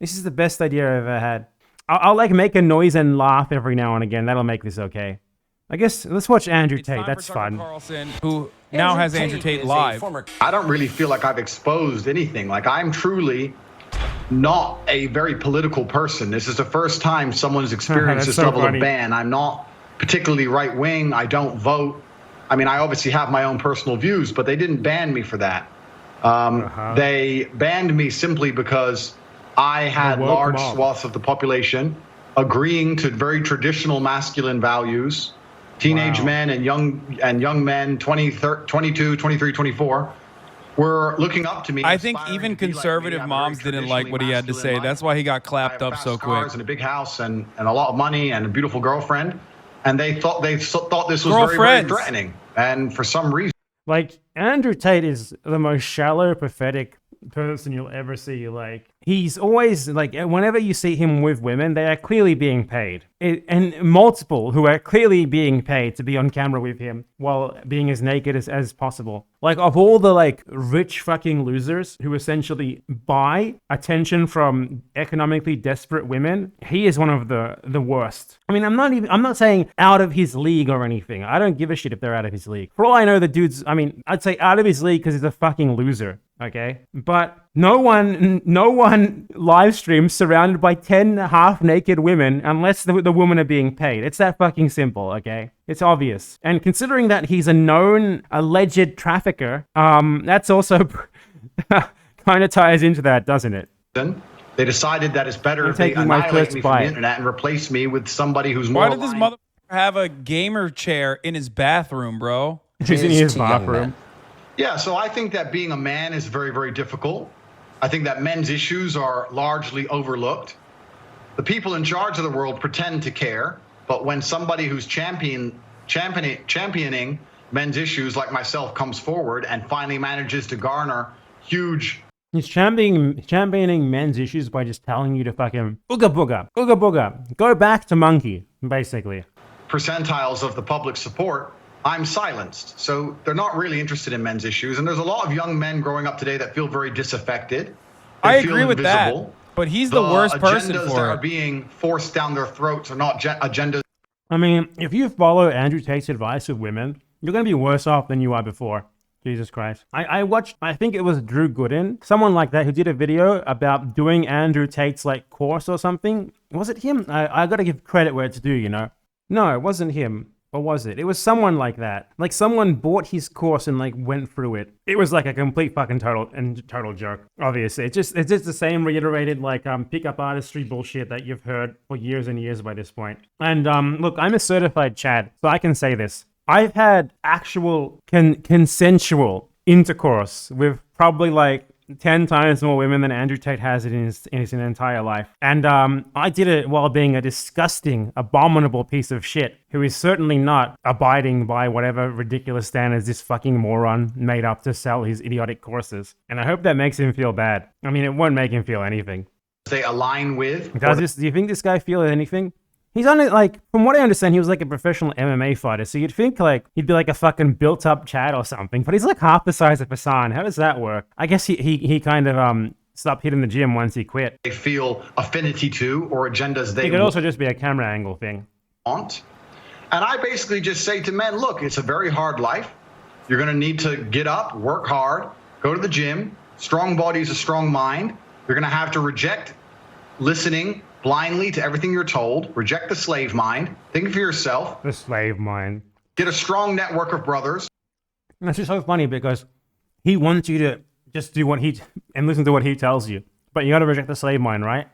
This is the best idea I've ever had. I'll like make a noise and laugh every now and again. That'll make this okay. I guess let's watch Andrew Tate. That's fun. Tucker Carlson, who now has Andrew Tate live. I don't really feel like I've exposed anything. Like, I'm truly not a very political person. This is the first time someone's experienced this level of ban. I'm not particularly right wing. I don't vote. I mean, I obviously have my own personal views, but they didn't ban me for that. They banned me simply because I had large swaths of the population agreeing to very traditional masculine values. Teenage men and young men, 22, 23, 24, were looking up to me. I think even conservative moms didn't like what he had to say. That's why he got clapped up so quick. And a big house and a lot of money and a beautiful girlfriend, and they thought this was very, very threatening. And for some reason, like, Andrew Tate is the most shallow, pathetic person you'll ever see. Like, he's always like, whenever you see him with women, they are clearly being paid, and multiple who are clearly being paid to be on camera with him while being as naked as possible. Like, of all the like rich fucking losers who essentially buy attention from economically desperate women, he is one of the worst. I mean, I'm not saying out of his league or anything. I don't give a shit if they're out of his league. For all I know, the dude's, I mean, I'd say out of his league because he's a fucking loser. Okay, but no one live streams surrounded by 10 half-naked women unless the women are being paid. It's that fucking simple, okay? It's obvious. And considering that he's a known alleged trafficker, that's also kind of ties into that, doesn't it? They decided that it's better if they annihilate me from the internet and replace me with somebody who's more. Why did this motherfucker have a gamer chair in his bathroom, bro? He's in his bathroom. Yeah, so I think that being a man is very, very difficult. I think that men's issues are largely overlooked. The people in charge of the world pretend to care, but when somebody who's championing men's issues like myself comes forward and finally manages to garner huge... He's championing men's issues by just telling you to fucking ooga booga, go back to monkey, basically. ...percentiles of the public support, I'm silenced. So they're not really interested in men's issues. And there's a lot of young men growing up today that feel very disaffected. I agree with that, but he's the worst person for it. Agendas that are being forced down their throats are not agendas. I mean, if you follow Andrew Tate's advice with women, you're going to be worse off than you are before. Jesus Christ. I watched, I think it was Drew Goodin, someone like that, who did a video about doing Andrew Tate's like course or something. Was it him? I got to give credit where it's due, you know? No, it wasn't him. Or was it? It was someone like that. Like, someone bought his course and like went through it. It was like a complete fucking total joke. Obviously, it's just the same reiterated like pickup artistry bullshit that you've heard for years and years by this point. And look, I'm a certified Chad, so I can say this. I've had actual consensual intercourse with probably like 10 times more women than Andrew Tate has in his entire life. And I did it while being a disgusting, abominable piece of shit who is certainly not abiding by whatever ridiculous standards this fucking moron made up to sell his idiotic courses. And I hope that makes him feel bad. I mean, it won't make him feel anything. They align with... Do you think this guy feels anything? He's on it, like, from what I understand, he was like a professional MMA fighter, so you'd think like he'd be like a fucking built-up Chad or something, but he's like half the size of Hasan. How does that work? I guess he kind of stopped hitting the gym once he quit. They feel affinity to, or agendas they It could also just be a camera angle thing. Want. And I basically just say to men, look, it's a very hard life. You're going to need to get up, work hard, go to the gym. Strong body is a strong mind. You're going to have to reject listening blindly to everything you're told. Reject the slave mind. Think for yourself. The slave mind. Get a strong network of brothers. And that's just so funny because he wants you to just do and listen to what he tells you. But you got to reject the slave mind, right?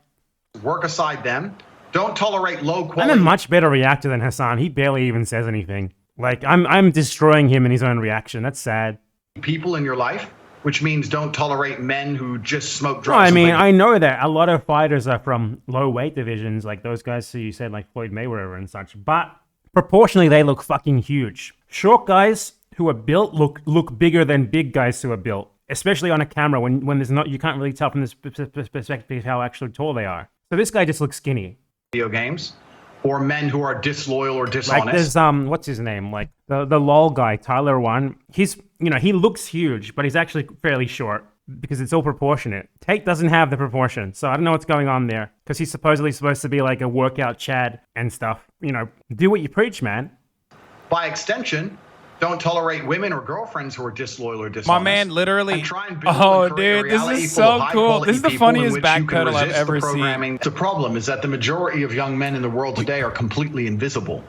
Work aside them. Don't tolerate low quality. I'm a much better reactor than Hasan. He barely even says anything. Like, I'm destroying him in his own reaction. That's sad. People in your life, which means don't tolerate men who just smoke drugs. No, I mean, I know that a lot of fighters are from low weight divisions, like those guys who you said, like Floyd Mayweather and such, but proportionally they look fucking huge. Short guys who are built look bigger than big guys who are built, especially on a camera when there's not, you can't really tell from this perspective how actually tall they are. So this guy just looks skinny. Video games, or men who are disloyal or dishonest. Like there's what's his name? Like the LOL guy, Tyler One. He's, you know, he looks huge, but he's actually fairly short. because it's all proportionate. Tate doesn't have the proportion, so I don't know what's going on there. Because he's supposedly supposed to be like a workout Chad and stuff. You know, do what you preach, man. By extension, don't tolerate women or girlfriends who are disloyal or dishonest. My man literally. Try and build Oh, dude, this is so cool. This is the funniest backpedal I've ever seen. The problem is that the majority of young men in the world today are completely invisible.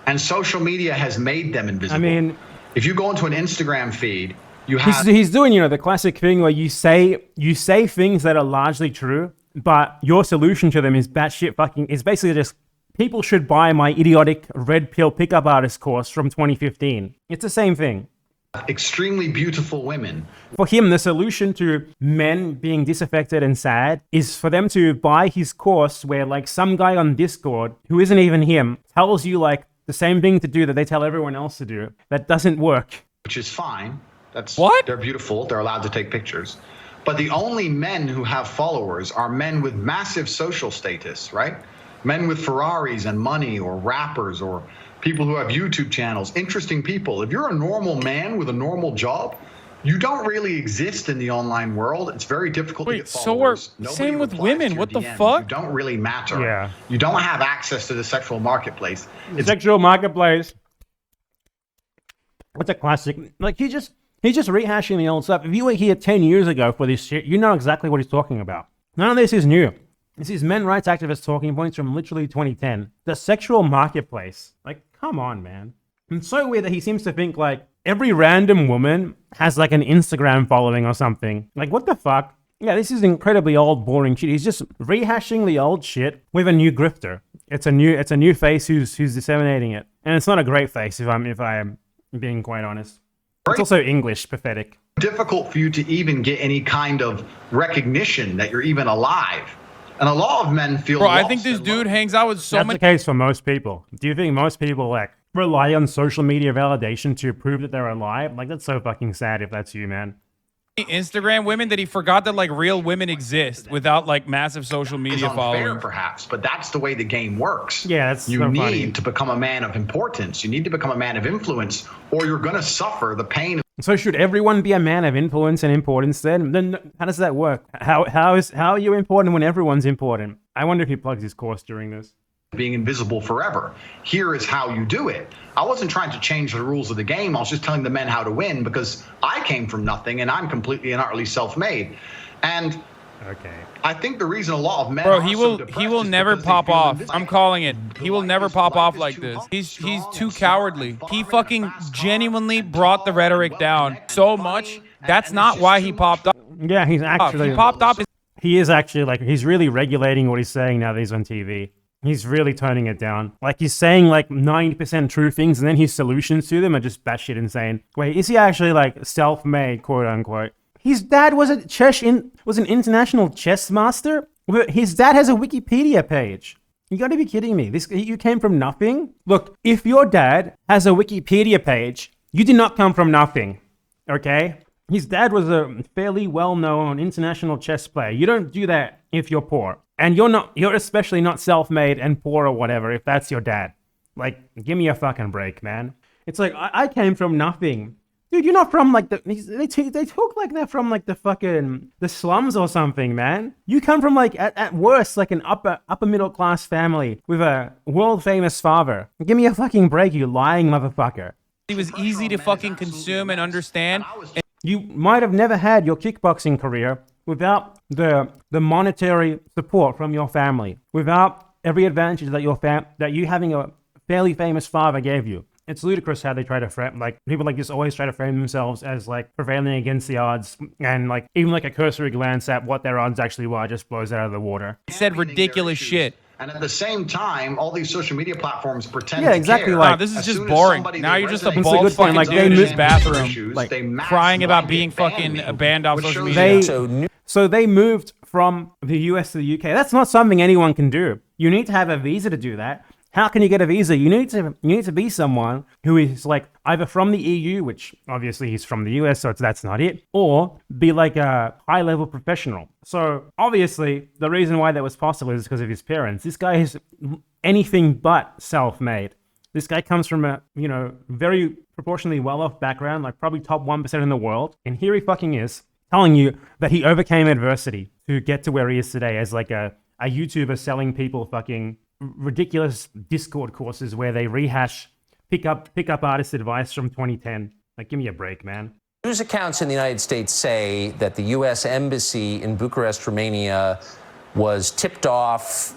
And social media has made them invisible. I mean, if you go into an Instagram feed, you have... He's doing, you know, the classic thing where you say things that are largely true, but your solution to them is batshit fucking... is basically just... people should buy my idiotic red pill pickup artist course from 2015. It's the same thing. Extremely beautiful women. For him, the solution to men being disaffected and sad is for them to buy his course where like some guy on Discord, who isn't even him, tells you like the same thing to do that they tell everyone else to do. That doesn't work. Which is fine. That's what? They're beautiful. They're allowed to take pictures. But the only men who have followers are men with massive social status, right? Men with Ferraris and money, or rappers, or people who have YouTube channels, interesting people. If you're a normal man with a normal job, you don't really exist in the online world. It's very difficult to get followers. So same with women. What the DMs. fuck? You don't really matter. Yeah. You don't have access to the sexual marketplace. The sexual marketplace. What's a classic? Like he's just rehashing the old stuff. If you were here 10 years ago for this shit, you know exactly what he's talking about. None of this is new. This is men rights activist talking points from literally 2010. The sexual marketplace. Like, come on, man. It's so weird that he seems to think like every random woman has like an Instagram following or something. Like, what the fuck? Yeah, this is incredibly old, boring shit. He's just rehashing the old shit with a new grifter. It's a new face who's disseminating it, and it's not a great face if I'm being quite honest. It's also English, pathetic. Difficult for you to even get any kind of recognition that you're even alive. And a lot of men feel Bro, I think this dude hangs out with so many... That's the case for most people. Do you think most people, like, rely on social media validation to prove that they're alive? Like, that's so fucking sad if that's you, man. Instagram women that he forgot that, like, real women exist without, like, massive social media following. Perhaps, but that's the way the game works. Yeah, that's You so need funny. to become a man of importance. You need to become a man of influence, or you're going to suffer the pain. So should everyone be a man of influence and importance then? Then how does that work? How are you important when everyone's important? I wonder if he plugs his course during this. Being invisible forever. Here is how you do it. I wasn't trying to change the rules of the game. I was just telling the men how to win because I came from nothing and I'm completely and utterly self-made. And okay, I think the reason a lot of men Bro, are he so will depressed is never because they pop feel off. invisible. I'm calling it. He will never pop off Life like is this. too He's strong too and cowardly. so He far fucking and fast genuinely talking brought the and rhetoric well down connected so and much. funny, That's and not it's why just he too popped much. off. yeah, he's actually He popped off. he is actually like he's really regulating what he's saying now that he's on TV. He's really toning it down. Like he's saying like 90% true things, and then his solutions to them are just batshit insane. Wait, is he actually like self-made, quote unquote? His dad was an international chess master. His dad has a Wikipedia page. You gotta be kidding me. You came from nothing? Look, if your dad has a Wikipedia page, you did not come from nothing, okay? His dad was a fairly well-known international chess player. You don't do that if you're poor. And you're especially not self-made and poor or whatever if that's your dad. Like, give me a fucking break, man. It's like, I came from nothing. Dude, you're not from like they talk like they're from like the slums or something, man. You come from like at worst like an upper middle class family with a world famous father. Give me a fucking break, you lying motherfucker. He was easy to fucking consume and understand. You might have never had your kickboxing career without the monetary support from your family, without every advantage that you having a fairly famous father gave you. It's ludicrous how they try to frame, like, people like this always try to frame themselves as, like, prevailing against the odds, and, like, even, like, a cursory glance at what their odds actually were just blows out of the water. He said ridiculous shit. And at the same time, all these social media platforms pretend Yeah, to exactly, care. like- Wow, this is As just soon as boring. somebody Now they you're just a resonate bald with, fucking like, dude they in his move- bathroom, issues, like, they mass crying about blanket being ban fucking me, banned off which social shows media. So they moved from the US to the UK. That's not something anyone can do. You need to have a visa to do that. How can you get a visa? You need to be someone who is like either from the EU, which obviously he's from the US, so that's not it, or be like a high-level professional. So obviously the reason why that was possible is because of his parents. This guy is anything but self-made. This guy comes from a, very proportionally well-off background, like probably top 1% in the world, and here he fucking is, telling you that he overcame adversity to get to where he is today as like a YouTuber selling people fucking ridiculous Discord courses where they rehash pick-up artist advice from 2010. Like, give me a break, man. News accounts in the United States say that the U.S. Embassy in Bucharest, Romania, was tipped off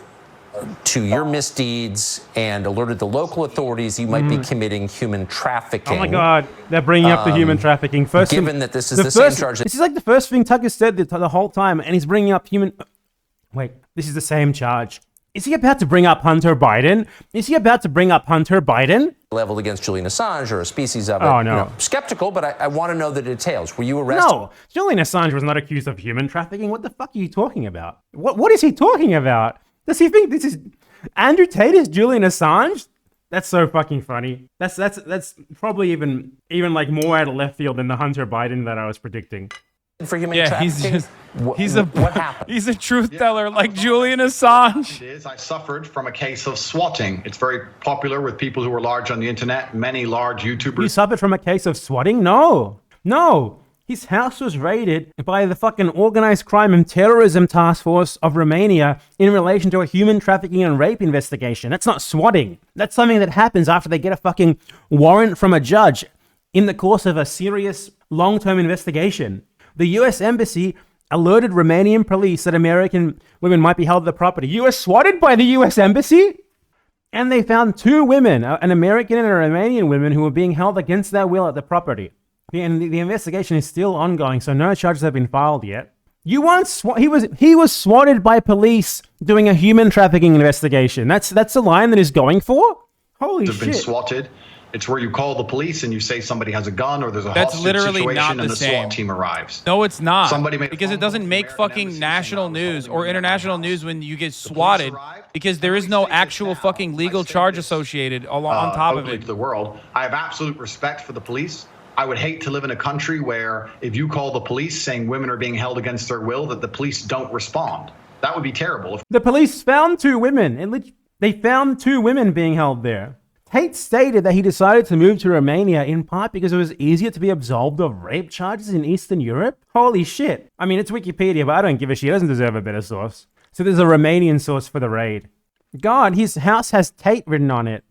to your misdeeds and alerted the local authorities you might be committing human trafficking. Oh my God, they're bringing up the human trafficking. Given that this is the same charge. This is like the first thing Tucker said the whole time, and he's bringing up human... Wait, this is the same charge. Is he about to bring up Hunter Biden? Leveled against Julian Assange or a species of it. Oh, no. You know, skeptical, but I want to know the details. Were you arrested? No, Julian Assange was not accused of human trafficking. What the fuck are you talking about? What is he talking about? Does he think this is... Andrew Tate is Julian Assange? That's so fucking funny. That's probably even like more out of left field than the Hunter Biden that I was predicting. For human trafficking? What happened? He's a truth teller like Julian Assange. I suffered from a case of swatting. It's very popular with people who are large on the internet. Many large YouTubers. You suffered from a case of swatting? No. His house was raided by the fucking Organized Crime and Terrorism Task Force of Romania in relation to a human trafficking and rape investigation. That's not swatting. That's something that happens after they get a fucking warrant from a judge in the course of a serious long-term investigation. The U.S. Embassy alerted Romanian police that American women might be held at the property. You were swatted by the U.S. Embassy? And they found 2 women, an American and a Romanian woman, who were being held against their will at the property. And the investigation is still ongoing, so no charges have been filed yet. You weren't he was swatted by police doing a human trafficking investigation. That's the line that he's going for? Holy shit. Been swatted. It's where you call the police and you say somebody has a gun or there's a That's hostage literally situation not and the the same. SWAT team arrives. No, it's not. Somebody because it doesn't make fucking national news or international news when you get swatted because there is no actual fucking legal charge associated on top of it. To the world. I have absolute respect for the police. I would hate to live in a country where if you call the police saying women are being held against their will, that the police don't respond. That would be terrible. The police found 2 women. They found 2 women being held there. Tate stated that he decided to move to Romania in part because it was easier to be absolved of rape charges in Eastern Europe. Holy shit. I mean, it's Wikipedia, but I don't give a shit. He doesn't deserve a better source. So there's a Romanian source for the raid. God, his house has Tate written on it.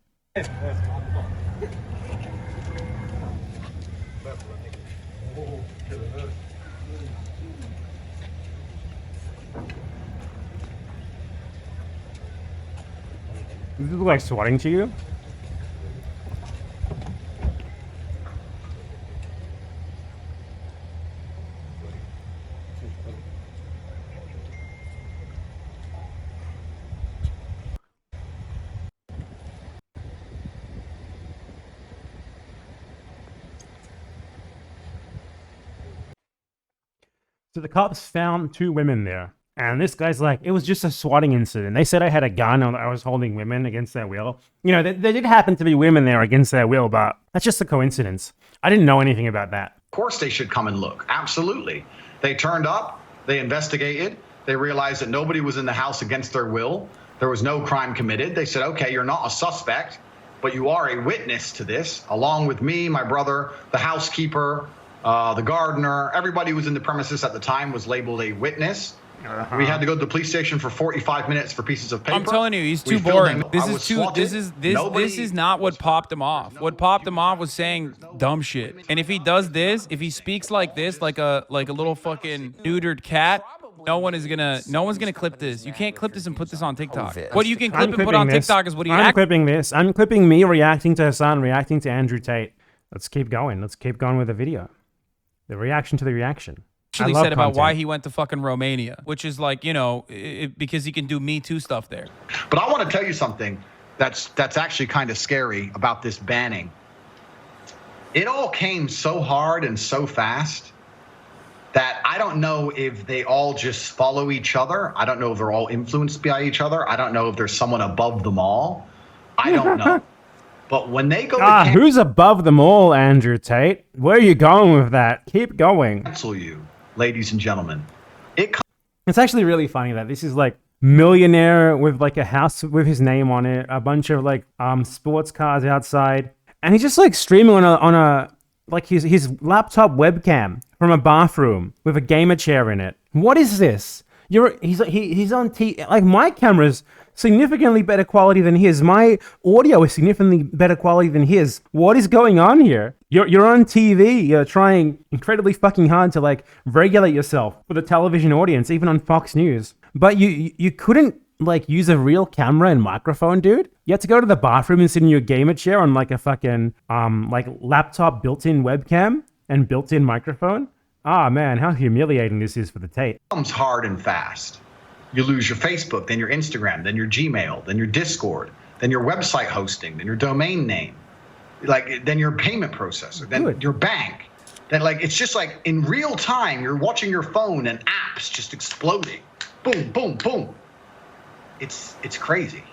Does this look like swatting to you? So the cops found 2 women there. And this guy's like, it was just a swatting incident. They said I had a gun and I was holding women against their will. You know, there did happen to be women there against their will, but that's just a coincidence. I didn't know anything about that. Of course they should come and look. Absolutely. They turned up, they investigated, they realized that nobody was in the house against their will. There was no crime committed. They said, okay, you're not a suspect, but you are a witness to this, along with me, my brother, the housekeeper, the gardener. Everybody who was in the premises at the time was labeled a witness. We had to go to the police station for 45 minutes for pieces of paper. I'm telling you, he's too boring. This is not what popped him off. What popped him off was saying dumb shit. And if he does this, if he speaks like this, like a little fucking neutered cat, no one's gonna clip this. You can't clip this and put this on TikTok. What you can clip and put on TikTok is what you I'm clipping this. I'm clipping me reacting to Hasan, reacting to Andrew Tate. Let's keep going. Let's keep going with the video. The reaction to the reaction. Actually said about why he went to fucking Romania, which is like, you know, because he can do Me Too stuff there. But I want to tell you something that's actually kind of scary about this banning. It all came so hard and so fast that I don't know if they all just follow each other. I don't know if they're all influenced by each other. I don't know if there's someone above them all. I don't know. But when they go to who's above them all, Andrew Tate? Where are you going with that? Keep going. Cancel you, ladies and gentlemen. It's actually really funny that this is like millionaire with like a house with his name on it, a bunch of like sports cars outside, and he's just like streaming on like his laptop webcam from a bathroom with a gamer chair in it. What is this? He's on like my camera's significantly better quality than his. My audio is significantly better quality than his. What is going on here? You're on TV. You're trying incredibly fucking hard to like regulate yourself for the television audience, even on Fox News. But you couldn't like use a real camera and microphone, dude. You had to go to the bathroom and sit in your gamer chair on like a fucking like laptop built-in webcam and built-in microphone. Ah, man, how humiliating this is for the Tate. It comes hard and fast. You lose your Facebook, then your Instagram, then your Gmail, then your Discord, then your website hosting, then your domain name, like then your payment processor, then your bank. Then like it's just like in real time, you're watching your phone and apps just exploding. Boom, boom, boom. It's crazy.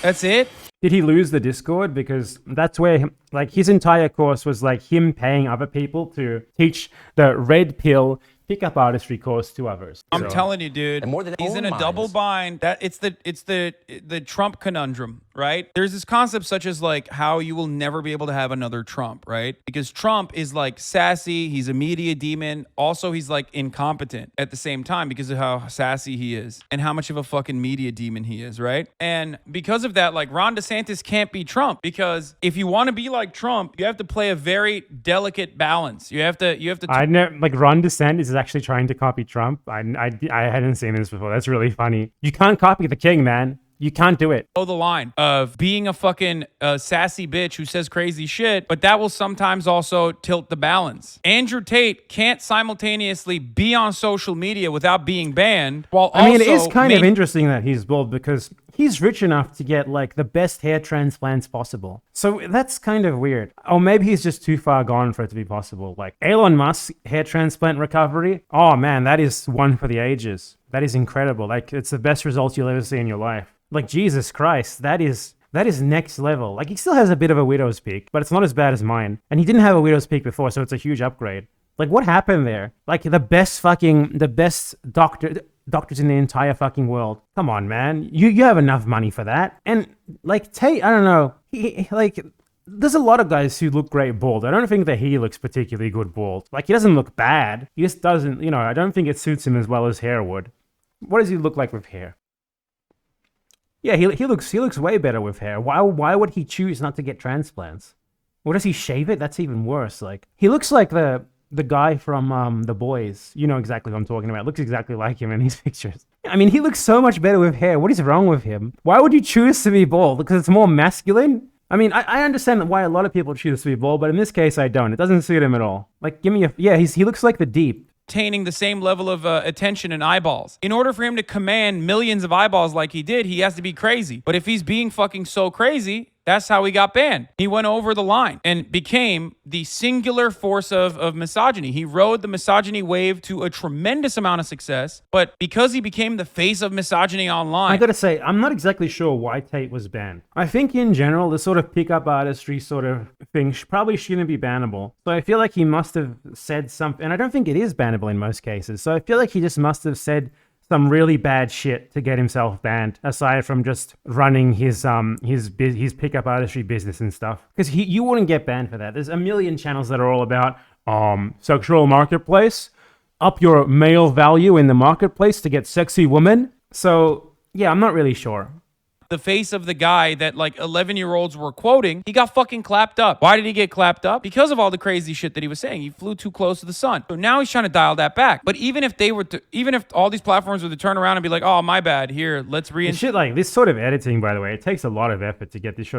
That's it? Did he lose the Discord? Because that's where, like, his entire course was like him paying other people to teach the red pill pickup artistry course to others. I'm telling you, dude. And more than he's in a double bind. That it's the Trump conundrum, right? There's this concept such as like how you will never be able to have another Trump, right? Because Trump is like sassy, he's a media demon. Also, he's like incompetent at the same time because of how sassy he is and how much of a fucking media demon he is, right? And because of that, like Ron DeSantis can't be Trump because if you want to be like Trump, you have to play a very delicate balance. You have to. I know, like Ron DeSantis is actually trying to copy Trump. I hadn't seen this before. That's really funny. You can't copy the king, man. You can't do it. The line of being a fucking sassy bitch who says crazy shit, but that will sometimes also tilt the balance. Andrew Tate can't simultaneously be on social media without being banned while also... I mean, it is kind of interesting that he's bald because he's rich enough to get like the best hair transplants possible. So that's kind of weird. Or maybe he's just too far gone for it to be possible. Like Elon Musk's hair transplant recovery. Oh man, that is one for the ages. That is incredible. Like it's the best results you'll ever see in your life. Like, Jesus Christ, that is next level. Like, he still has a bit of a widow's peak, but it's not as bad as mine. And he didn't have a widow's peak before, so it's a huge upgrade. Like, what happened there? Like, the best doctors in the entire fucking world. Come on, man. You have enough money for that. And, like, Tate, I don't know. There's a lot of guys who look great bald. I don't think that he looks particularly good bald. Like, he doesn't look bad. He just doesn't, I don't think it suits him as well as hair would. What does he look like with hair? Yeah, he looks way better with hair. Why would he choose not to get transplants? Or does he shave it? That's even worse. Like he looks like the guy from The Boys. You know exactly what I'm talking about. Looks exactly like him in these pictures. I mean, he looks so much better with hair. What is wrong with him? Why would you choose to be bald? Because it's more masculine? I mean, I understand why a lot of people choose to be bald, but in this case, I don't. It doesn't suit him at all. Like, he looks like the Deep. Attaining the same level of attention and eyeballs. In order for him to command millions of eyeballs like he did, he has to be crazy. But if he's being fucking so crazy, that's how he got banned. He went over the line and became the singular force of misogyny. He rode the misogyny wave to a tremendous amount of success, but because he became the face of misogyny online... I gotta say, I'm not exactly sure why Tate was banned. I think in general, the sort of pickup artistry sort of thing probably shouldn't be bannable. So I feel like he must have said something, and I don't think it is bannable in most cases. So I feel like he just must have said some really bad shit to get himself banned, aside from just running his pickup artistry business and stuff. Because you wouldn't get banned for that. There's a million channels that are all about sexual marketplace, up your male value in the marketplace to get sexy women. So yeah, I'm not really sure. The face of the guy that like 11-year-olds were quoting, he got fucking clapped up. Why did he get clapped up? Because of all the crazy shit that he was saying. He flew too close to the sun. So now he's trying to dial that back. But even if all these platforms were to turn around and be like, oh, my bad, here, let's shit like this sort of editing, by the way, it takes a lot of effort to get this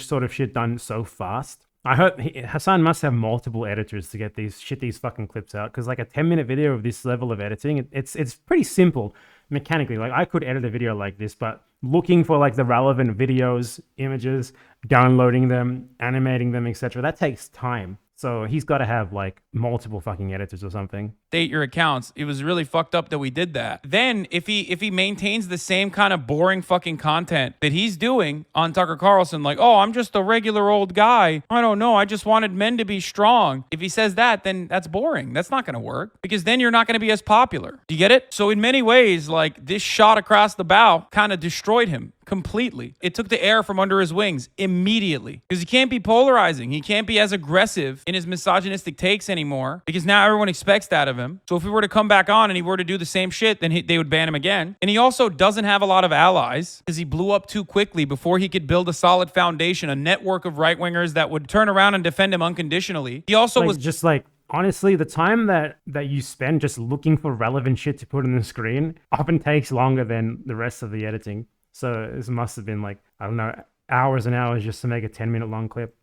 sort of shit done so fast. I heard Hasan must have multiple editors to get these fucking clips out, because like a 10-minute video of this level of editing, it's pretty simple mechanically. Like I could edit a video like this, but looking for like the relevant videos, images, downloading them, animating them, etc., that takes time. So he's got to have like multiple fucking editors or something. state your accounts. It was really fucked up that we did that. Then if he maintains the same kind of boring fucking content that he's doing on Tucker Carlson, like, oh, I'm just a regular old guy, I don't know, I just wanted men to be strong. If he says that, then that's boring. That's not going to work, because then you're not going to be as popular. Do you get it? So in many ways, like, this shot across the bow kind of destroyed him completely. It took the air from under his wings immediately, because he can't be polarizing. He can't be as aggressive in his misogynistic takes anymore, because now everyone expects that of him. So if he were to come back on and he were to do the same shit, then they would ban him again. And he also doesn't have a lot of allies, because he blew up too quickly before he could build a solid foundation, a network of right-wingers that would turn around and defend him unconditionally. He also was just like, honestly, the time that you spend just looking for relevant shit to put on the screen often takes longer than the rest of the editing. So this must have been like, I don't know, hours and hours just to make a 10-minute long clip.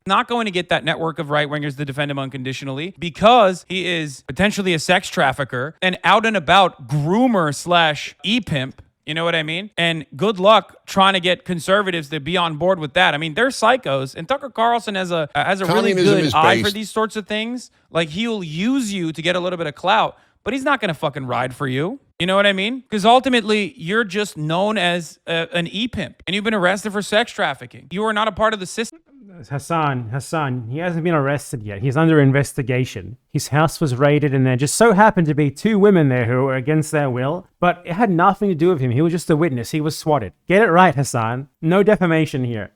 Not going to get that network of right-wingers to defend him unconditionally, because he is potentially a sex trafficker and out and about groomer / e-pimp. You know what I mean? And good luck trying to get conservatives to be on board with that. I mean, they're psychos, and Tucker Carlson has a really good eye for these sorts of things. Like, he'll use you to get a little bit of clout, but he's not going to fucking ride for you. You know what I mean? Because ultimately, you're just known as an e-pimp, and you've been arrested for sex trafficking. You are not a part of the system. Hasan, he hasn't been arrested yet. He's under investigation. His house was raided, and there just so happened to be 2 women there who were against their will, but it had nothing to do with him. He was just a witness. He was swatted. Get it right, Hasan. No defamation here.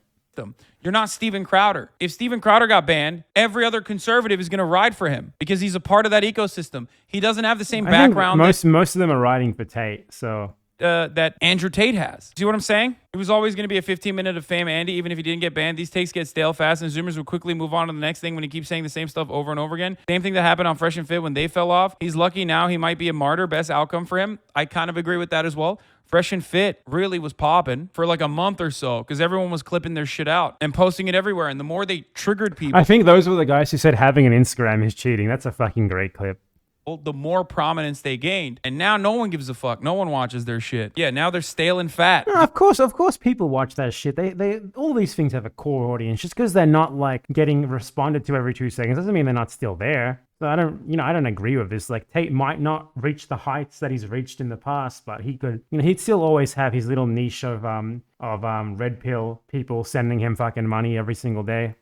You're not Steven Crowder. If Steven Crowder got banned, every other conservative is going to ride for him, because he's a part of that ecosystem. He doesn't have the same background. Most of them are riding for Tate, so... that Andrew Tate has. See what I'm saying? It was always going to be a 15-minute of fame, Andy, even if he didn't get banned. These takes get stale fast, and Zoomers would quickly move on to the next thing when he keeps saying the same stuff over and over again. Same thing that happened on Fresh and Fit when they fell off. He's lucky now. He might be a martyr. Best outcome for him. I kind of agree with that as well. Fresh and Fit really was popping for like a month or so, because everyone was clipping their shit out and posting it everywhere. And the more they triggered people... I think those were the guys who said having an Instagram is cheating. That's a fucking great clip. The more prominence they gained. And now no one gives a fuck. No one watches their shit. Yeah, now they're stale and fat. No, of course people watch that shit. They all these things have a core audience. Just because they're not like getting responded to every 2 seconds doesn't mean they're not still there. So I don't agree with this. Like, Tate might not reach the heights that he's reached in the past, but he could, he'd still always have his little niche of red pill people sending him fucking money every single day.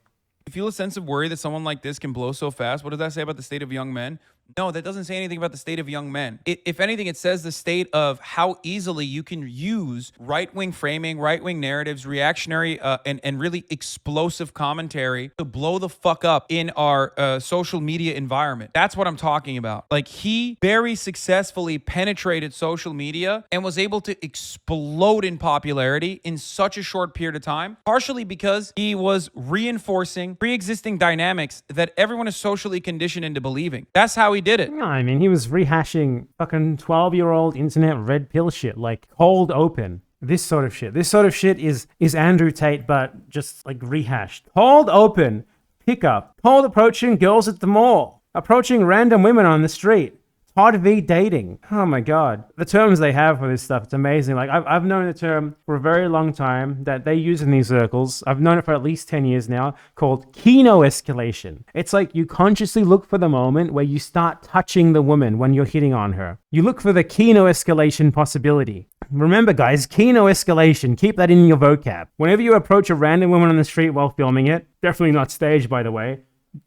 You feel a sense of worry that someone like this can blow so fast? What does that say about the state of young men? No, that doesn't say anything about the state of young men. If anything, it says the state of how easily you can use right-wing framing, right-wing narratives, reactionary, and really explosive commentary to blow the fuck up in our social media environment. That's what I'm talking about. Like, he very successfully penetrated social media and was able to explode in popularity in such a short period of time, partially because he was reinforcing pre-existing dynamics that everyone is socially conditioned into believing. That's how he did it. No, I mean, he was rehashing fucking 12-year-old internet red pill shit, like cold open. This sort of shit. This sort of shit is Andrew Tate, but just like rehashed. Cold open, pickup, cold approaching girls at the mall, approaching random women on the street. Hard V dating. Oh my God. The terms they have for this stuff, it's amazing. Like, I've known the term for a very long time that they use in these circles. I've known it for at least 10 years now, called keno escalation. It's like you consciously look for the moment where you start touching the woman when you're hitting on her. You look for the keno escalation possibility. Remember, guys, keno escalation. Keep that in your vocab. Whenever you approach a random woman on the street while filming it, definitely not staged, by the way,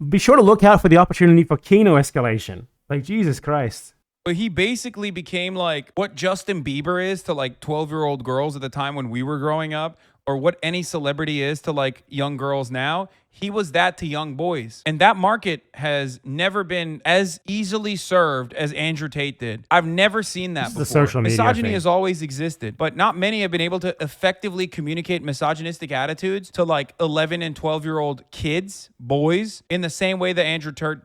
be sure to look out for the opportunity for keno escalation. Like, Jesus Christ. But he basically became like what Justin Bieber is to like 12-year-old girls at the time when we were growing up, or what any celebrity is to like young girls now. He was that to young boys. And that market has never been as easily served as Andrew Tate did. I've never seen that before. The social media Misogyny thing has always existed, but not many have been able to effectively communicate misogynistic attitudes to like 11 and 12-year-old kids, boys, in the same way that Andrew Tate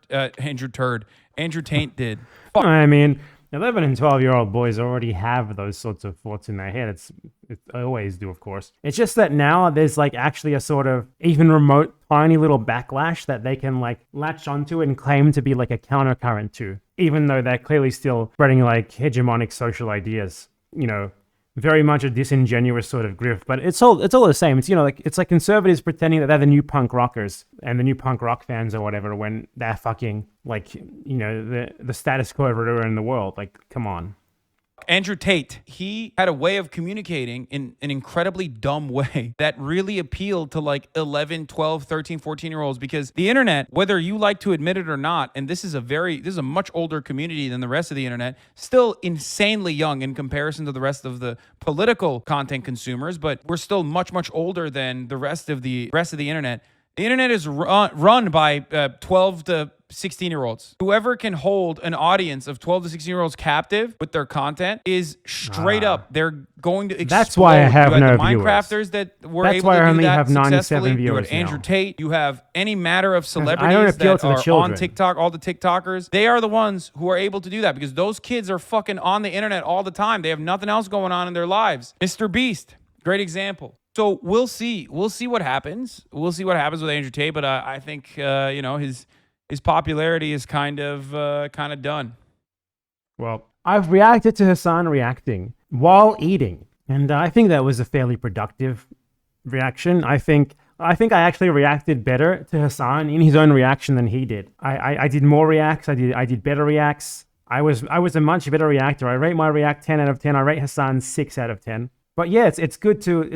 did. Fuck. I mean, 11 and 12-year-old boys already have those sorts of thoughts in their head. I always do, of course. It's just that now there's like actually a sort of even remote tiny little backlash that they can like latch onto and claim to be like a countercurrent to, even though they're clearly still spreading like hegemonic social ideas. very much a disingenuous sort of grift, but it's all the same. It's, you know, like, it's like conservatives pretending that they're the new punk rockers and the new punk rock fans or whatever when they're fucking, like, you know, the status quo everywhere in the world. Like, come on. Andrew Tate, he had a way of communicating in an incredibly dumb way that really appealed to like 11, 12, 13, 14-year-olds, because the internet, whether you like to admit it or not, and this is a much older community than the rest of the internet, still insanely young in comparison to the rest of the political content consumers, but we're still much, much older than the rest of the internet. The internet is run by 12 to 16-year-olds. Whoever can hold an audience of 12 to 16-year-olds captive with their content is straight up. They're going to explode. That's why I have no viewers. Minecrafters that were That's able why to I do only that have 97 successfully. viewers You had Andrew now. Tate. You have any matter of I don't celebrities appeal that to the are children. on TikTok, all the TikTokers. They are the ones who are able to do that because those kids are fucking on the internet all the time. They have nothing else going on in their lives. Mr. Beast, great example. So we'll see. We'll see what happens. We'll see what happens with Andrew Tate. But I think you know, his popularity is kind of done. Well, I've reacted to Hasan reacting while eating, and I think that was a fairly productive reaction. I think I actually reacted better to Hasan in his own reaction than he did. I did more reacts. I did better reacts. I was a much better reactor. I rate my react 10 out of 10. I rate Hasan 6 out of 10. But yeah, it's good to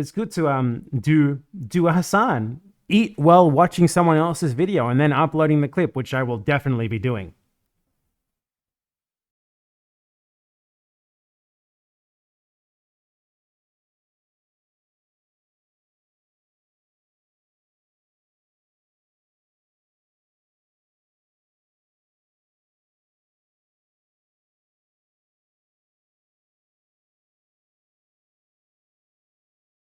do a Hasan. Eat while watching someone else's video and then uploading the clip, which I will definitely be doing.